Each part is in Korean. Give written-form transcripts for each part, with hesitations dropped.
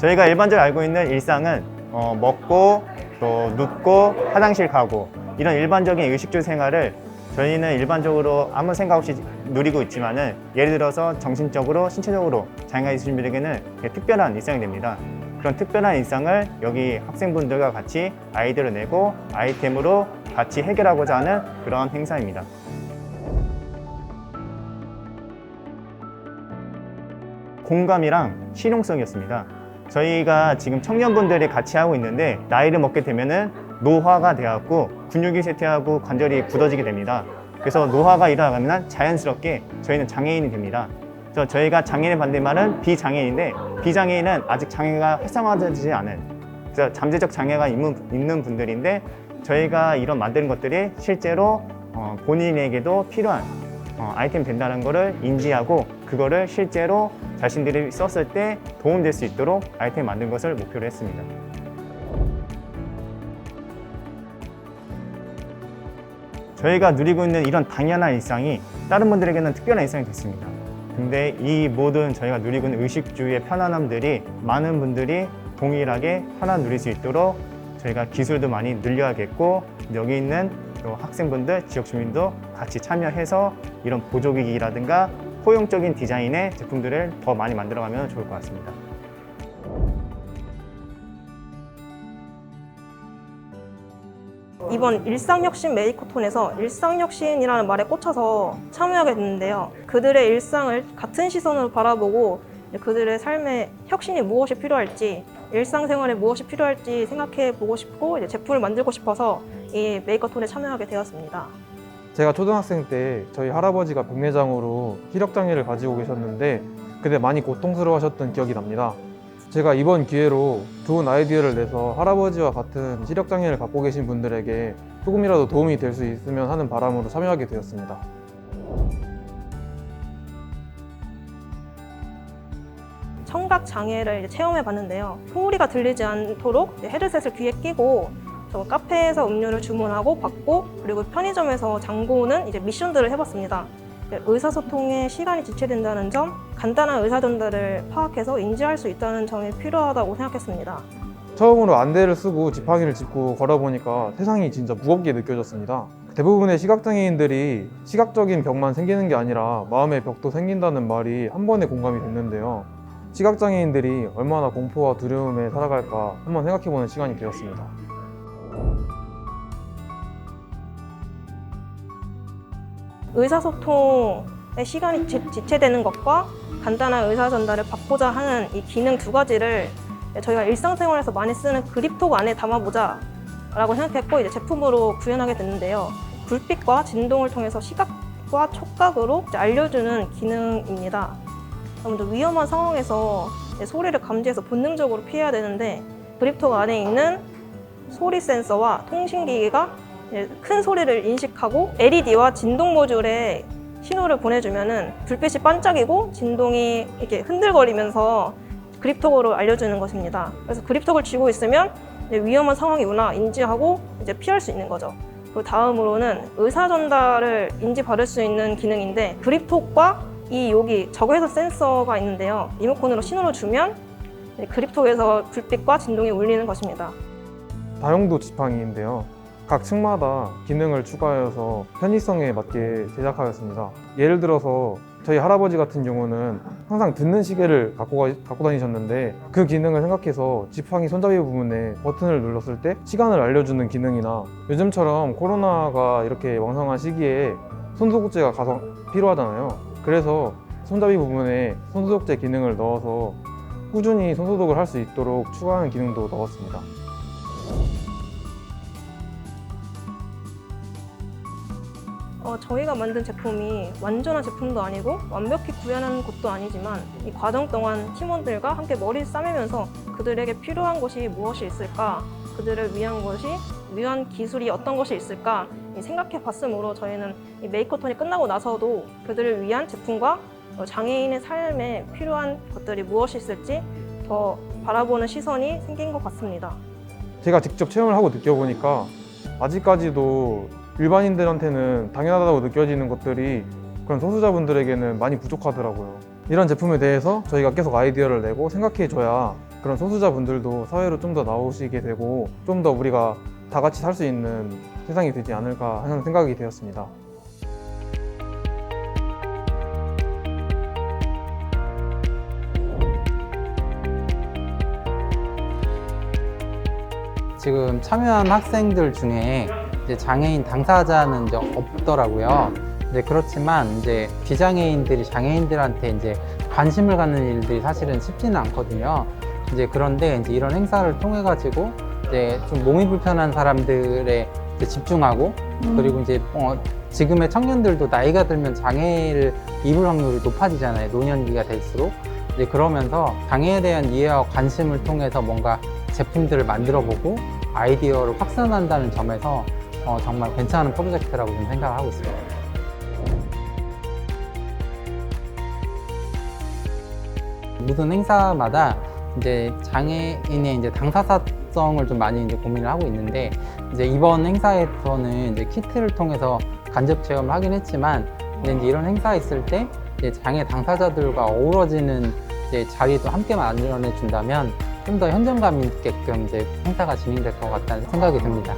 저희가 일반적으로 알고 있는 일상은 먹고 또 눕고 화장실 가고 이런 일반적인 의식주 생활을 저희는 일반적으로 아무 생각 없이 누리고 있지만은 예를 들어서 정신적으로 신체적으로 장애가 있으신 분에게는 특별한 일상이 됩니다. 그런 특별한 일상을 여기 학생분들과 같이 아이디어를 내고 아이템으로 같이 해결하고자 하는 그런 행사입니다. 공감이랑 실용성이었습니다. 저희가 지금 청년분들이 같이 하고 있는데 나이를 먹게 되면은 노화가 되었고 근육이 쇠퇴하고 관절이 굳어지게 됩니다. 그래서 노화가 일어나면 자연스럽게 저희는 장애인이 됩니다. 그래서 저희가 장애인의 반대말은 비장애인인데 비장애인은 아직 장애가 활성화되지 않은 그래서 잠재적 장애가 있는 분들인데 저희가 이런 만드는 것들이 실제로 본인에게도 필요한 아이템 된다는 것을 인지하고 그거를 실제로 자신들이 썼을 때 도움될 수 있도록 아이템 만든 것을 목표로 했습니다. 저희가 누리고 있는 이런 당연한 일상이 다른 분들에게는 특별한 일상이 됐습니다. 근데 이 모든 저희가 누리고 있는 의식주의 편안함들이 많은 분들이 동일하게 편안 누릴 수 있도록 저희가 기술도 많이 늘려야겠고 여기 있는 또 학생분들, 지역 주민도 같이 참여해서 이런 보조기기라든가 포용적인 디자인의 제품들을 더 많이 만들어가면 좋을 것 같습니다. 이번 일상혁신 메이커톤에서 일상혁신이라는 말에 꽂혀서 참여하게 됐는데요. 그들의 일상을 같은 시선으로 바라보고 그들의 삶에 혁신이 무엇이 필요할지, 일상생활에 무엇이 필요할지 생각해 보고 싶고 이제 제품을 만들고 싶어서 이 메이커톤에 참여하게 되었습니다. 제가 초등학생 때 저희 할아버지가 백내장으로 시력장애를 가지고 계셨는데 그때 많이 고통스러워하셨던 기억이 납니다. 제가 이번 기회로 좋은 아이디어를 내서 할아버지와 같은 시력장애를 갖고 계신 분들에게 조금이라도 도움이 될 수 있으면 하는 바람으로 참여하게 되었습니다. 청각 장애를 이제 체험해 봤는데요. 소리가 들리지 않도록 헤드셋을 귀에 끼고 카페에서 음료를 주문하고 받고 그리고 편의점에서 장보는 이제 미션들을 해봤습니다. 의사소통에 시간이 지체된다는 점, 간단한 의사 전달을 파악해서 인지할 수 있다는 점이 필요하다고 생각했습니다. 처음으로 안대를 쓰고 지팡이를 짚고 걸어보니까 세상이 진짜 무겁게 느껴졌습니다. 대부분의 시각장애인들이 시각적인 벽만 생기는 게 아니라 마음의 벽도 생긴다는 말이 한 번에 공감이 됐는데요. 시각장애인들이 얼마나 공포와 두려움에 살아갈까 한번 생각해보는 시간이 되었습니다. 의사소통에 시간이 지체되는 것과 간단한 의사 전달을 받고자 하는 이 기능 두 가지를 저희가 일상생활에서 많이 쓰는 그립톡 안에 담아보자 라고 생각했고 이제 제품으로 구현하게 됐는데요. 불빛과 진동을 통해서 시각과 촉각으로 알려주는 기능입니다. 아무래도 위험한 상황에서 소리를 감지해서 본능적으로 피해야 되는데 그립톡 안에 있는 소리 센서와 통신기기가 큰 소리를 인식하고 LED와 진동 모듈에 신호를 보내주면은 불빛이 반짝이고 진동이 이렇게 흔들거리면서 그립톡으로 알려주는 것입니다. 그래서 그립톡을 쥐고 있으면 위험한 상황이구나 인지하고 이제 피할 수 있는 거죠. 그리고 다음으로는 의사 전달을 인지받을 수 있는 기능인데 그립톡과 이 여기 적외선 센서가 있는데요. 리모컨으로 신호를 주면 그립톡에서 불빛과 진동이 울리는 것입니다. 다용도 지팡이인데요. 각 층마다 기능을 추가해서 편의성에 맞게 제작하였습니다. 예를 들어서 저희 할아버지 같은 경우는 항상 듣는 시계를 갖고 다니셨는데 그 기능을 생각해서 지팡이 손잡이 부분에 버튼을 눌렀을 때 시간을 알려주는 기능이나 요즘처럼 코로나가 이렇게 왕성한 시기에 손소독제가 가장 필요하잖아요. 그래서 손잡이 부분에 손소독제 기능을 넣어서 꾸준히 손소독을 할 수 있도록 추가하는 기능도 넣었습니다. 저희가 만든 제품이 완전한 제품도 아니고 완벽히 구현하는 것도 아니지만 이 과정 동안 팀원들과 함께 머리를 싸매면서 그들에게 필요한 것이 무엇이 있을까, 그들을 위한 기술이 어떤 것이 있을까 생각해 봤으므로 저희는 이 메이커톤이 끝나고 나서도 그들을 위한 제품과 장애인의 삶에 필요한 것들이 무엇이 있을지 더 바라보는 시선이 생긴 것 같습니다. 제가 직접 체험을 하고 느껴보니까 아직까지도 일반인들한테는 당연하다고 느껴지는 것들이 그런 소수자분들에게는 많이 부족하더라고요. 이런 제품에 대해서 저희가 계속 아이디어를 내고 생각해줘야 그런 소수자분들도 사회로 좀 더 나오시게 되고 좀 더 우리가 다 같이 살 수 있는 세상이 되지 않을까 하는 생각이 되었습니다. 지금 참여한 학생들 중에 이제 장애인 당사자는 이제 없더라고요. 이제 그렇지만 이제 비장애인들이 장애인들한테 이제 관심을 갖는 일들이 사실은 쉽지는 않거든요. 이제 그런데 이제 이런 행사를 통해 가지고 이제 좀 몸이 불편한 사람들에 이제 집중하고 그리고 이제 지금의 청년들도 나이가 들면 장애를 입을 확률이 높아지잖아요. 노년기가 될수록. 이제 그러면서 장애에 대한 이해와 관심을 통해서 뭔가 제품들을 만들어 보고 아이디어를 확산한다는 점에서 정말 괜찮은 프로젝트라고 좀 생각을 하고 있습니다. 모든 행사마다 이제 장애인의 이제 당사자성을 좀 많이 이제 고민을 하고 있는데 이제 이번 행사에서는 이제 키트를 통해서 간접 체험을 하긴 했지만 근데 이제 이런 행사에 있을 때 이제 장애 당사자들과 어우러지는 이제 자리도 함께 마련해 준다면 좀 더 현장감 있게끔 이제 행사가 진행될 것 같다는 생각이 듭니다.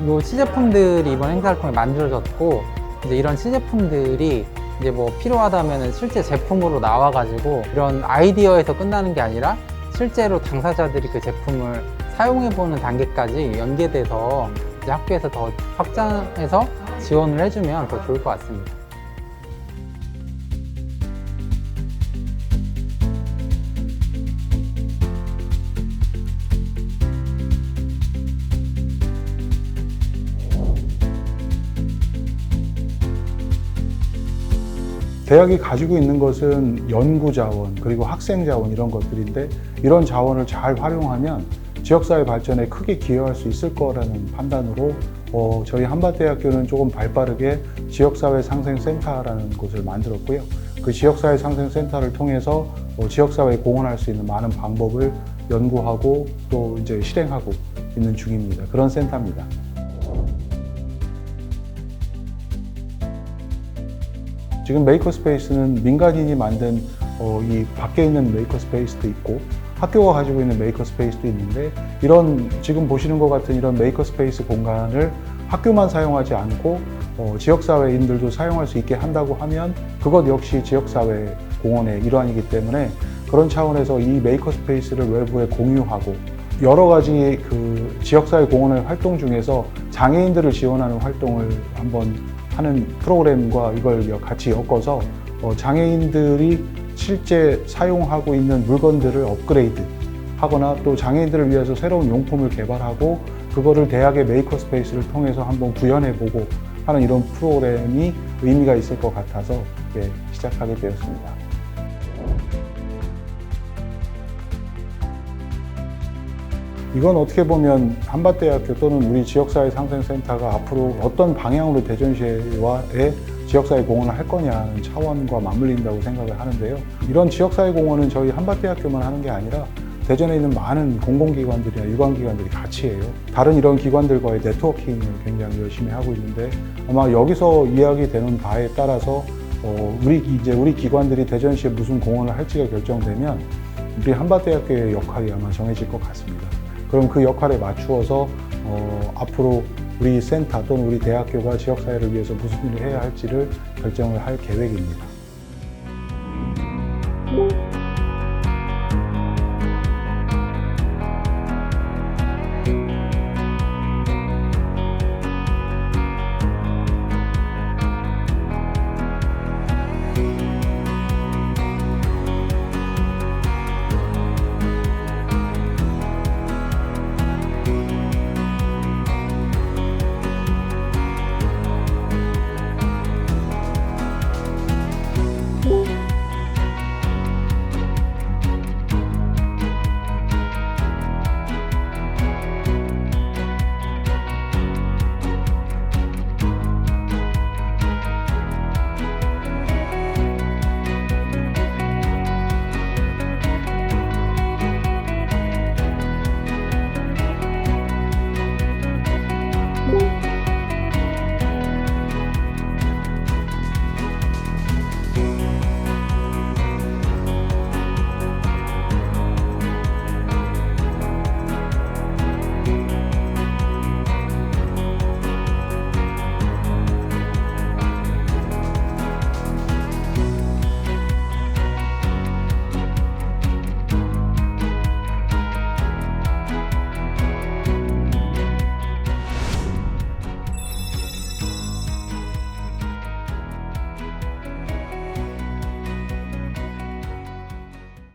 이 시제품들이 이번 행사를 통해 만들어졌고 이제 이런 시제품들이 이제 뭐 필요하다면 실제 제품으로 나와가지고 이런 아이디어에서 끝나는 게 아니라 실제로 당사자들이 그 제품을 사용해보는 단계까지 연계돼서 이제 학교에서 더 확장해서 지원을 해주면 더 좋을 것 같습니다. 대학이 가지고 있는 것은 연구 자원 그리고 학생 자원 이런 것들인데 이런 자원을 잘 활용하면 지역사회 발전에 크게 기여할 수 있을 거라는 판단으로 저희 한밭대학교는 조금 발빠르게 지역사회 상생센터라는 곳을 만들었고요. 그 지역사회 상생센터를 통해서 지역사회에 공헌할 수 있는 많은 방법을 연구하고 또 이제 실행하고 있는 중입니다. 그런 센터입니다. 지금 메이커스페이스는 민간인이 만든 이 밖에 있는 메이커스페이스도 있고 학교가 가지고 있는 메이커스페이스도 있는데 이런 지금 보시는 것 같은 이런 메이커스페이스 공간을 학교만 사용하지 않고 지역사회인들도 사용할 수 있게 한다고 하면 그것 역시 지역사회 공헌의 일환이기 때문에 그런 차원에서 이 메이커스페이스를 외부에 공유하고 여러 가지 그 지역사회 공헌의 활동 중에서 장애인들을 지원하는 활동을 한번 하는 프로그램과 이걸 같이 엮어서 장애인들이 실제 사용하고 있는 물건들을 업그레이드 하거나 또 장애인들을 위해서 새로운 용품을 개발하고 그거를 대학의 메이커스페이스를 통해서 한번 구현해보고 하는 이런 프로그램이 의미가 있을 것 같아서 시작하게 되었습니다. 이건 어떻게 보면 한밭대학교 또는 우리 지역사회 상생센터가 앞으로 어떤 방향으로 대전시와의 지역사회 공헌을 할 거냐는 차원과 맞물린다고 생각을 하는데요. 이런 지역사회 공헌은 저희 한밭대학교만 하는 게 아니라 대전에 있는 많은 공공기관들이나 유관기관들이 같이 해요. 다른 이런 기관들과의 네트워킹을 굉장히 열심히 하고 있는데 아마 여기서 이야기되는 바에 따라서 우리 기관들이 대전시에 무슨 공헌을 할지가 결정되면 우리 한밭대학교의 역할이 아마 정해질 것 같습니다. 그럼 그 역할에 맞추어서 앞으로 우리 센터 또는 우리 대학교가 지역사회를 위해서 무슨 일을 해야 할지를 결정을 할 계획입니다.